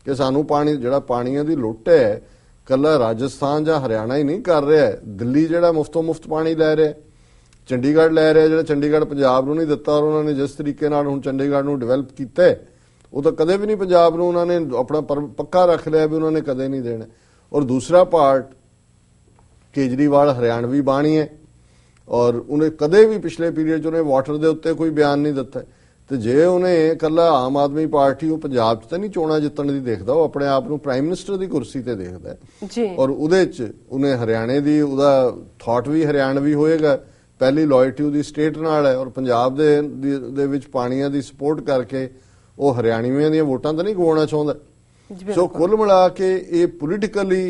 ਕਿ ਸਾਨੂੰ ਪਾਣੀ, ਜਿਹੜਾ ਪਾਣੀਆਂ ਦੀ ਲੁੱਟ ਹੈ ਕੱਲਾ ਰਾਜਸਥਾਨ ਜਾਂ ਹਰਿਆਣਾ ਹੀ ਨਹੀਂ ਕਰ ਰਿਹਾ, ਦਿੱਲੀ ਜਿਹੜਾ ਮੁਫਤੋਂ ਮੁਫਤ ਪਾਣੀ ਲੈ ਰਿਹਾ, ਚੰਡੀਗੜ੍ਹ ਲੈ ਰਿਹਾ, ਜਿਹੜਾ ਚੰਡੀਗੜ੍ਹ ਪੰਜਾਬ ਨੂੰ ਨਹੀਂ ਦਿੱਤਾ। ਔਰ ਉਹਨਾਂ ਨੇ ਜਿਸ ਤਰੀਕੇ ਨਾਲ ਹੁਣ ਚੰਡੀਗੜ੍ਹ ਨੂੰ ਡਿਵੈਲਪ ਕੀਤਾ ਉਹ ਤਾਂ ਕਦੇ ਵੀ ਨਹੀਂ ਪੰਜਾਬ ਨੂੰ ਉਹਨਾਂ ਨੇ ਆਪਣਾ ਪੱਕਾ ਰੱਖ ਲਿਆ ਵੀ ਉਹਨਾਂ ਨੇ ਕਦੇ ਨਹੀਂ ਦੇਣਾ। ਔਰ ਦੂਸਰਾ ਪਾਰਟ, ਕੇਜਰੀਵਾਲ ਹਰਿਆਣਵੀ ਬਾਣੀ ਹੈ ਔਰ ਉਹਨੇ ਕਦੇ ਵੀ ਪਿਛਲੇ ਪੀਰੀਅਡ 'ਚ ਉਹਨੇ ਵਾਟਰ ਦੇ ਉੱਤੇ ਕੋਈ ਬਿਆਨ ਨਹੀਂ ਦਿੱਤਾ। ਤੇ ਜੇ ਉਹਨੇ ਕੱਲਾ ਆਮ ਆਦਮੀ ਪਾਰਟੀ ਉਹ ਪੰਜਾਬ 'ਚ ਤਾਂ ਨਹੀਂ ਚੋਣਾਂ ਜਿੱਤਣ ਦੀ ਦੇਖਦਾ, ਉਹ ਆਪਣੇ ਆਪ ਨੂੰ ਪ੍ਰਾਈਮ ਮਿਨਿਸਟਰ ਦੀ ਕੁਰਸੀ ਤੇ ਦੇਖਦਾ ਜੀ। ਔਰ ਉਹਦੇ 'ਚ ਉਹਨੇ ਹਰਿਆਣੇ ਦੀ, ਉਹਦਾ ਥਾਟ ਵੀ ਹਰਿਆਣਵੀ ਹੋਏਗਾ। ਪਹਿਲੀ ਲਾਇਲਟੀ ਉਹਦੀ ਸਟੇਟ ਨਾਲ ਹੈ ਔਰ ਪੰਜਾਬ ਦੇ ਵਿੱਚ ਪਾਣੀਆਂ ਦੀ ਸਪੋਰਟ ਕਰਕੇ ਉਹ ਹਰਿਆਣਵੀਆਂ ਦੀਆਂ ਵੋਟਾਂ ਤਾਂ ਨਹੀਂ ਗਵਾਉਣਾ ਚਾਹੁੰਦਾ। ਸੋ ਕੁੱਲ ਮਿਲਾ ਕੇ ਇਹ ਪੋਲੀਟੀਕਲੀ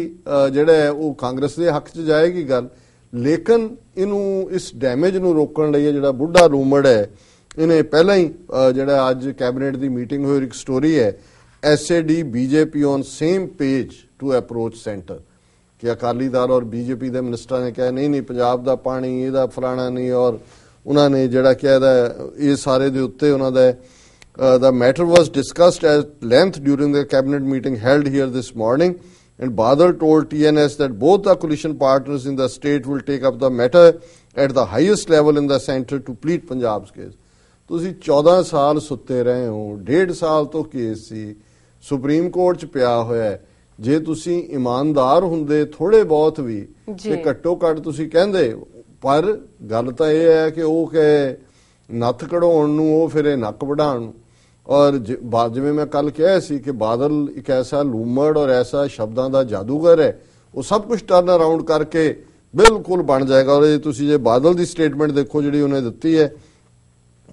ਜਿਹੜਾ ਹੈ ਉਹ ਕਾਂਗਰਸ ਦੇ ਹੱਕ 'ਚ ਜਾਏਗੀ ਗੱਲ, ਲੇਕਿਨ ਇਹਨੂੰ ਇਸ ਡੈਮੇਜ ਨੂੰ ਰੋਕਣ ਲਈ ਜਿਹੜਾ ਬੁੱਢਾ ਰੂਮੜ ਹੈ ਇਹਨੇ ਪਹਿਲਾਂ ਹੀ ਜਿਹੜਾ ਅੱਜ ਕੈਬਨਿਟ ਦੀ ਮੀਟਿੰਗ ਹੋਈ, ਇੱਕ ਸਟੋਰੀ ਹੈ SAD BJP on same page to approach centre, ਕਿ ਅਕਾਲੀ ਦਲ ਔਰ BJP ਦੇ ਮਿਨਿਸਟਰਾਂ ਨੇ ਕਿਹਾ ਨਹੀਂ ਪੰਜਾਬ ਦਾ ਪਾਣੀ ਇਹਦਾ ਫਲਾਣਾ ਨਹੀਂ, ਔਰ ਉਹਨਾਂ ਨੇ ਜਿਹੜਾ ਕਿਹਾ ਇਹ ਸਾਰੇ ਦੇ ਉੱਤੇ ਉਹਨਾਂ ਦਾ the matter was discussed at length during the cabinet meeting held here this morning, and Badal told TNS that both the coalition partners in the state will take up the matter at the highest level in the center to plead Punjab's case. ਤੁਸੀਂ 14 ਸਾਲ ਸੁੱਤੇ ਰਹੇ ਹੋ, 1.5 ਸਾਲ ਤੋਂ ਕੇਸ ਸੀ ਸੁਪਰੀਮ ਕੋਰਟ 'ਚ ਪਿਆ ਹੋਇਆ। ਜੇ ਤੁਸੀਂ ਇਮਾਨਦਾਰ ਹੁੰਦੇ ਥੋੜੇ ਬਹੁਤ ਵੀ, ਤੇ ਘੱਟੋ ਘੱਟ ਤੁਸੀਂ ਕਹਿੰਦੇ ਪਰ ਗੱਲ ਤਾਂ ਇਹ ਹੈ ਕਿ ਉਹ ਕਹੇ ਨੱਥ ਕਢਾਉਣ ਨੂੰ, ਉਹ ਫਿਰੇ ਨੱਕ ਵਢਾਉਣ ਨੂੰ। ਔਰ ਜਿਵੇਂ ਮੈਂ ਕੱਲ ਕਿਹਾ ਸੀ ਕਿ ਬਾਦਲ ਇੱਕ ਐਸਾ ਲੂਮੜ ਔਰ ਐਸਾ ਸ਼ਬਦਾਂ ਦਾ ਜਾਦੂਗਰ ਹੈ, ਉਹ ਸਭ ਕੁਝ ਟਰਨ ਅਰਾਊਂਡ ਕਰਕੇ ਬਿਲਕੁਲ ਬਣ ਜਾਏਗਾ। ਔਰ ਇਹ ਤੁਸੀਂ ਜੇ ਬਾਦਲ ਦੀ ਸਟੇਟਮੈਂਟ ਦੇਖੋ ਜਿਹੜੀ ਉਹਨੇ ਦਿੱਤੀ ਹੈ,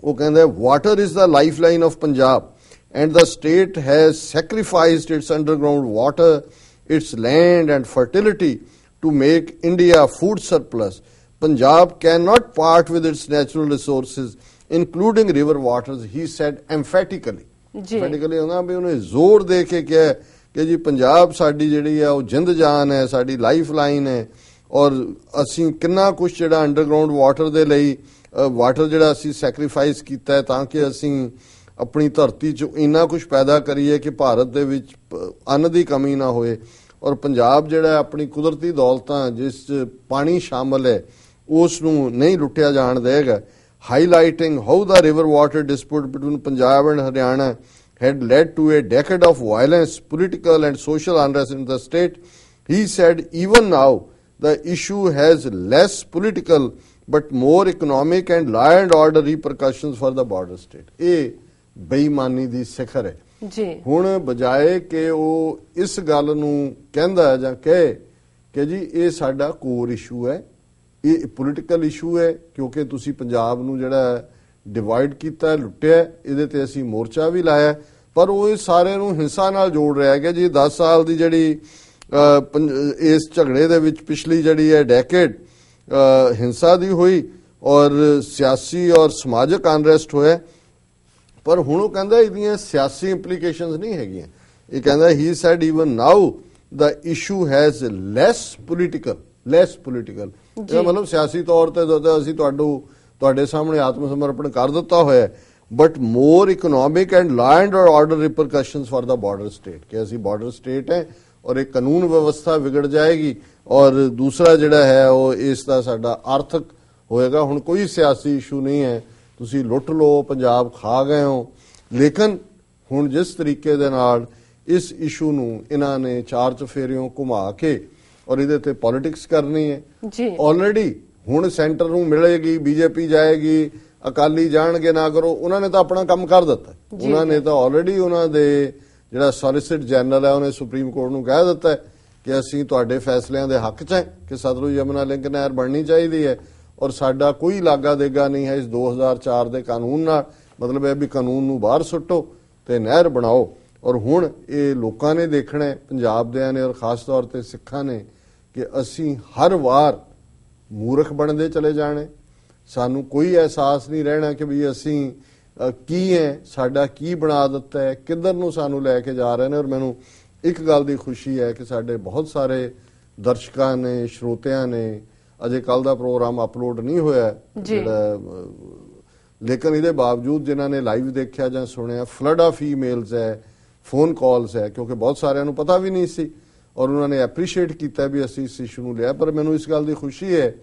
ਉਹ ਕਹਿੰਦਾ water is the life line of Punjab and the state has sacrificed its underground water, its land and fertility to make India food surplus. Punjab cannot part with its natural resources, including river waters, he said emphatically. Emphatically ਹੁੰਦਾ ਵੀ ਉਹਨੇ ਜ਼ੋਰ ਦੇ ਕੇ ਕਿਹਾ ਕਿ ਜੀ ਪੰਜਾਬ ਸਾਡੀ ਜਿਹੜੀ ਹੈ ਉਹ ਜਿੰਦ ਜਾਨ ਹੈ, ਸਾਡੀ ਲਾਈਫ ਲਾਈਨ ਹੈ, ਔਰ ਅਸੀਂ ਕਿੰਨਾ ਕੁਝ ਜਿਹੜਾ ਅੰਡਰਗਰਾਊਂਡ ਵਾਟਰ ਦੇ ਲਈ ਵਾਟਰ ਜਿਹੜਾ ਅਸੀਂ ਸੈਕਰੀਫਾਈਸ ਕੀਤਾ ਹੈ ਤਾਂ ਕਿ ਅਸੀਂ ਆਪਣੀ ਧਰਤੀ 'ਚ ਇੰਨਾ ਕੁਝ ਪੈਦਾ ਕਰੀਏ ਕਿ ਭਾਰਤ ਦੇ ਵਿੱਚ ਅੰਨ ਦੀ ਕਮੀ ਨਾ ਹੋਏ। ਔਰ ਪੰਜਾਬ ਜਿਹੜਾ ਆਪਣੀ ਕੁਦਰਤੀ ਦੌਲਤਾਂ ਜਿਸ 'ਚ ਪਾਣੀ ਸ਼ਾਮਲ ਹੈ ਉਸ ਨੂੰ ਨਹੀਂ ਲੁੱਟਿਆ ਜਾਣ ਦੇਗਾ। Highlighting how the river water dispute between Punjab and Haryana had led to a decade of violence, political and social unrest in the state. He said even now the issue has less political but more economic and law and order repercussions for the border state. ਇਹ ਬੇਈਮਾਨੀ ਦੀ ਸਿਖਰ ਹੈ ਜੀ। ਹੁਣ ਬਜਾਏ ਕਿ ਉਹ ਇਸ ਗੱਲ ਨੂੰ ਕਹਿੰਦਾ ਜਾਂ ਕਹੇ ਕਿ ਜੀ ਇਹ ਸਾਡਾ ਕੋਰ ਇਸ਼ੂ ਹੈ, ਇਹ ਪੋਲੀਟੀਕਲ ਇਸ਼ੂ ਹੈ ਕਿਉਂਕਿ ਤੁਸੀਂ ਪੰਜਾਬ ਨੂੰ ਜਿਹੜਾ ਡਿਵਾਈਡ ਕੀਤਾ, ਲੁੱਟਿਆ, ਇਹਦੇ ਤੇ ਅਸੀਂ ਮੋਰਚਾ ਵੀ ਲਾਇਆ, ਪਰ ਉਹ ਇਸ ਸਾਰੇ ਨੂੰ ਹਿੰਸਾ ਨਾਲ ਜੋੜ ਰਿਹਾ ਕਿ ਜੀ 10 ਸਾਲ ਦੀ ਜਿਹੜੀ ਇਸ ਝਗੜੇ ਦੇ ਵਿੱਚ ਪਿਛਲੀ ਜਿਹੜੀ ਹੈ ਡੈਕੇਡ ਹਿੰਸਾ ਦੀ ਹੋਈ ਔਰ ਸਿਆਸੀ ਔਰ ਸਮਾਜਿਕ ਅਨਰੈਸਟ ਹੋਇਆ। ਪਰ ਹੁਣ ਉਹ ਕਹਿੰਦਾ ਇਹਦੀਆਂ ਸਿਆਸੀ ਇੰਪਲੀਕੇਸ਼ਨਸ ਨਹੀਂ ਹੈਗੀਆਂ। ਇਹ ਕਹਿੰਦਾ ਹੀ said even now the issue has less political ਇਹਦਾ ਮਤਲਬ ਸਿਆਸੀ ਤੌਰ ਤੇ ਅਸੀਂ ਤੁਹਾਡੇ ਸਾਹਮਣੇ ਆਤਮ ਸਮਰਪਣ ਕਰ ਦਿੱਤਾ ਹੋਇਆ, but more economic and law and order repercussions for the border state ਕਿ ਅਸੀਂ ਬਾਰਡਰ ਸਟੇਟ ਹੈ ਔਰ ਇਹ ਕਾਨੂੰਨ ਵਿਵਸਥਾ ਵਿਗੜ ਜਾਏਗੀ। ਔਰ ਦੂਸਰਾ ਜਿਹੜਾ ਹੈ ਉਹ ਇਸ ਦਾ ਸਾਡਾ ਆਰਥਿਕ ਹੋਏਗਾ। ਹੁਣ ਕੋਈ ਸਿਆਸੀ ਇਸ਼ੂ ਨਹੀਂ ਹੈ, ਤੁਸੀਂ ਲੁੱਟ ਲਓ, ਪੰਜਾਬ ਖਾ ਗਏ ਹੋ, ਲੇਕਿਨ ਹੁਣ ਜਿਸ ਤਰੀਕੇ ਦੇ ਨਾਲ ਇਸ ਇਸ਼ੂ ਨੂੰ ਇਹਨਾਂ ਨੇ ਚਾਰ ਚਫੇਰਿਓਂ ਘੁਮਾ ਕੇ ਔਰ ਇਹਦੇ ਤੇ ਪੋਲਿਟਿਕਸ ਕਰਨੀ ਹੈ ਜੀ। ਆਲਰੇਡੀ ਹੁਣ ਸੈਂਟਰ ਨੂੰ ਮਿਲੇਗੀ, ਬੀਜੇਪੀ ਜਾਏਗੀ, ਅਕਾਲੀ ਜਾਣਗੇ, ਨਾ ਕਰੋ, ਉਹਨਾਂ ਨੇ ਤਾਂ ਆਪਣਾ ਕੰਮ ਕਰ ਦਿੱਤਾ। ਉਹਨਾਂ ਨੇ ਤਾਂ ਆਲਰੇਡੀ ਉਹਨਾਂ ਦੇ ਜਿਹੜਾ ਸੋਲਿਸਿਟਰ ਜਨਰਲ ਹੈ ਉਹਨੇ ਸੁਪਰੀਮ ਕੋਰਟ ਨੂੰ ਕਹਿ ਦਿੱਤਾ ਕਿ ਅਸੀਂ ਤੁਹਾਡੇ ਫੈਸਲਿਆਂ ਦੇ ਹੱਕ 'ਚ ਹੈ ਕਿ ਸਤਲੁਜ ਯਮੁਨਾ ਲਿੰਕ ਨਹਿਰ ਬਣਨੀ ਚਾਹੀਦੀ ਹੈ ਔਰ ਸਾਡਾ ਕੋਈ ਲਾਗਾ ਦੇਗਾ ਨਹੀਂ ਹੈ ਇਸ 2004 ਦੇ ਕਾਨੂੰਨ ਨਾਲ। ਮਤਲਬ ਇਹ ਵੀ ਕਾਨੂੰਨ ਨੂੰ ਬਾਹਰ ਸੁੱਟੋ ਤੇ ਨਹਿਰ ਬਣਾਓ। ਔਰ ਹੁਣ ਇਹ ਲੋਕਾਂ ਨੇ ਦੇਖਣਾ, ਪੰਜਾਬ ਦਿਆਂ ਨੇ ਔਰ ਖਾਸ ਤੌਰ ਤੇ ਸਿੱਖਾਂ ਨੇ, ਕਿ ਅਸੀਂ ਹਰ ਵਾਰ ਮੂਰਖ ਬਣਦੇ ਚਲੇ ਜਾਣੇ, ਸਾਨੂੰ ਕੋਈ ਅਹਿਸਾਸ ਨਹੀਂ ਰਹਿਣਾ ਕਿ ਵੀ ਅਸੀਂ ਕੀ ਹੈ, ਸਾਡਾ ਕੀ ਬਣਾ ਦਿੱਤਾ ਹੈ, ਕਿੱਧਰ ਨੂੰ ਸਾਨੂੰ ਲੈ ਕੇ ਜਾ ਰਹੇ ਨੇ। ਔਰ ਮੈਨੂੰ ਇੱਕ ਗੱਲ ਦੀ ਖੁਸ਼ੀ ਹੈ ਕਿ ਸਾਡੇ ਬਹੁਤ ਸਾਰੇ ਦਰਸ਼ਕਾਂ ਨੇ, ਸਰੋਤਿਆਂ ਨੇ, ਅਜੇ ਕੱਲ ਦਾ ਪ੍ਰੋਗਰਾਮ ਅਪਲੋਡ ਨਹੀਂ ਹੋਇਆ ਜਿਹੜਾ, ਲੇਕਿਨ ਇਹਦੇ ਬਾਵਜੂਦ ਜਿਨ੍ਹਾਂ ਨੇ ਲਾਈਵ ਦੇਖਿਆ ਜਾਂ ਸੁਣਿਆ, ਫਲੱਡ ਆਫ ਈਮੇਲਸ ਹੈ, ਫੋਨ ਕਾਲਸ ਹੈ, ਕਿਉਂਕਿ ਬਹੁਤ ਸਾਰਿਆਂ ਨੂੰ ਪਤਾ ਵੀ ਨਹੀਂ ਸੀ ਔਰ ਉਹਨਾਂ ਨੇ ਐਪਰੀਸ਼ੀਏਟ ਕੀਤਾ ਵੀ ਅਸੀਂ ਇਸ ਇਸ਼ੂ ਨੂੰ ਲਿਆ। ਪਰ ਮੈਨੂੰ ਇਸ ਗੱਲ ਦੀ ਖੁਸ਼ੀ ਹੈ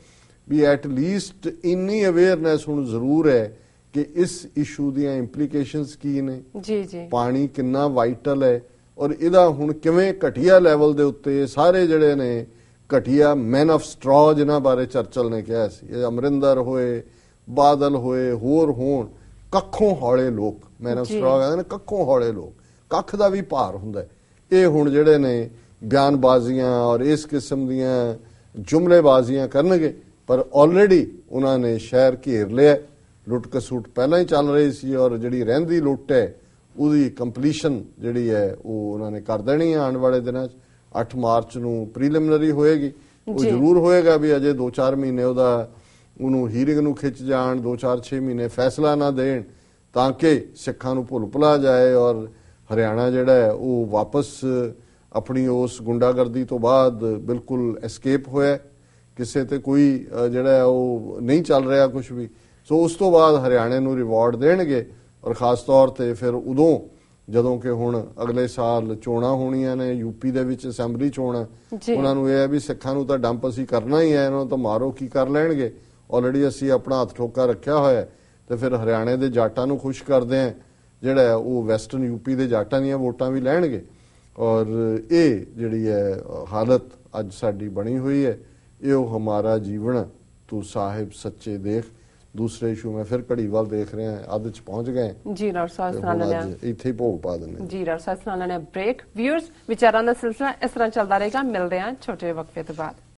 ਵੀ ਐਟ ਲੀਸਟ ਇੰਨੀ ਅਵੇਅਰਨੈਸ ਹੁਣ ਜ਼ਰੂਰ ਹੈ ਕਿ ਇਸ ਇਸ਼ੂ ਦੀਆਂ ਇੰਪਲੀਕੇਸ਼ਨਸ ਕੀ ਨੇ ਜੀ ਜੀ, ਪਾਣੀ ਕਿੰਨਾ ਵਾਈਟਲ ਹੈ ਔਰ ਇਹਦਾ ਹੁਣ ਕਿਵੇਂ ਘਟੀਆ ਲੈਵਲ ਦੇ ਉੱਤੇ ਸਾਰੇ ਜਿਹੜੇ ਨੇ ਘਟੀਆ ਮੈਨ ਆਫ ਸਟ੍ਰॉ ਜਿਨ੍ਹਾਂ ਬਾਰੇ ਚਰਚਲ ਨੇ ਕਿਹਾ ਸੀ, ਇਹ ਅਮਰਿੰਦਰ ਹੋਏ, ਬਾਦਲ ਹੋਏ, ਹੋਰ ਹੋਣ, ਕੱਖੋਂ ਹੌਲੇ ਲੋਕ, ਮੈਨ ਆਫ ਸਟ੍ਰॉ ਕਹਿੰਦੇ ਨੇ, ਕੱਖੋਂ ਹੌਲੇ ਲੋਕ, ਕੱਖ ਦਾ ਵੀ ਭਾਰ ਹੁੰਦਾ। ਇਹ ਹੁਣ ਜਿਹੜੇ ਨੇ ਬਿਆਨਬਾਜ਼ੀਆਂ ਔਰ ਇਸ ਕਿਸਮ ਦੀਆਂ ਜੁਮਲੇਬਾਜ਼ੀਆਂ ਕਰਨਗੇ, ਪਰ ਆਲਰੇਡੀ ਉਹਨਾਂ ਨੇ ਸ਼ਹਿਰ ਘੇਰ ਲਿਆ। ਲੁੱਟ ਕਸੂਟ ਪਹਿਲਾਂ ਹੀ ਚੱਲ ਰਹੀ ਸੀ ਔਰ ਜਿਹੜੀ ਰਹਿੰਦੀ ਲੁੱਟ ਹੈ ਉਹਦੀ ਕੰਪਲੀਸ਼ਨ ਜਿਹੜੀ ਹੈ ਉਹ ਉਹਨਾਂ ਨੇ ਕਰ ਦੇਣੀ ਹੈ ਆਉਣ ਵਾਲੇ ਦਿਨਾਂ 'ਚ। 8 ਮਾਰਚ ਨੂੰ ਪ੍ਰੀਲਿਮਿਨਰੀ ਹੋਏਗੀ, ਉਹ ਜ਼ਰੂਰ ਹੋਏਗਾ ਵੀ ਅਜੇ 2-4 ਮਹੀਨੇ ਉਹਨੂੰ ਹੀਰਿੰਗ ਨੂੰ ਖਿੱਚ ਜਾਣ, 2-4-6 ਮਹੀਨੇ ਫੈਸਲਾ ਨਾ ਦੇਣ ਤਾਂ ਕਿ ਸਿੱਖਾਂ ਨੂੰ ਭੁੱਲ ਭੁਲਾ ਜਾਏ ਔਰ ਹਰਿਆਣਾ ਜਿਹੜਾ ਹੈ ਉਹ ਵਾਪਸ ਆਪਣੀ ਉਸ ਗੁੰਡਾਗਰਦੀ ਤੋਂ ਬਾਅਦ ਬਿਲਕੁਲ ਐਸਕੇਪ ਹੋਇਆ, ਕਿਸੇ ਤੇ ਕੋਈ ਜਿਹੜਾ ਉਹ ਨਹੀਂ ਚੱਲ ਰਿਹਾ ਕੁਝ ਵੀ। ਸੋ ਉਸ ਤੋਂ ਬਾਅਦ ਹਰਿਆਣੇ ਨੂੰ ਰਿਵਾਰਡ ਦੇਣਗੇ ਔਰ ਖਾਸ ਤੌਰ ਤੇ ਫਿਰ ਉਦੋਂ ਜਦੋਂ ਕਿ ਹੁਣ ਅਗਲੇ ਸਾਲ ਚੋਣਾਂ ਹੋਣੀਆਂ ਨੇ, ਯੂਪੀ ਦੇ ਵਿੱਚ ਅਸੈਂਬਲੀ ਚੋਣਾਂ, ਉਹਨਾਂ ਨੂੰ ਇਹ ਹੈ ਵੀ ਸਿੱਖਾਂ ਨੂੰ ਤਾਂ ਡੰਪ ਅਸੀਂ ਕਰਨਾ ਹੀ ਹੈ, ਇਹਨਾਂ ਨੂੰ ਤਾਂ ਮਾਰੋ, ਕੀ ਕਰ ਲੈਣਗੇ, ਆਲਰੇਡੀ ਅਸੀਂ ਆਪਣਾ ਹੱਥ ਠੋਕਾ ਰੱਖਿਆ ਹੋਇਆ। ਤੇ ਫਿਰ ਹਰਿਆਣੇ ਦੇ ਜਾਟਾਂ ਨੂੰ ਖੁਸ਼ ਕਰਦੇ ਆ ਜਿਹੜਾ ਉਹ ਵੈਸਟਰਨ ਯੂਪੀ ਦੇ ਜਾਟਾਂ ਦੀਆਂ ਵੋਟਾਂ ਵੀ ਲੈਣਗੇ। ਔਰ ਇਹ ਜਿਹੜੀ ਹੈ ਹਾਲਤ ਅੱਜ ਸਾਡੀ ਬਣੀ ਹੋਈ ਹੈ, ਇਹ ਉਹ ਹਮਾਰਾ ਜੀਵਨ तू साहिब सच्चे देख। दूसरे इशू में फिर घड़ीवाल देख रहे हैं, अध च पहुंच गए जी डॉक्टर साहब ਤੇ सुना ਹੁਣ लेने ਅੱਜ ਇੱਥੇ ਹੀ ਭੋਗ ਪਾ ਦਿੰਦੇ जी डॉक्टर साहब सुना लेने ब्रेक। व्यूअर्स विचारां दा सिलसिला इस तरह चलता रहेगा। मिलते हैं छोटे वक्फे तो बाद।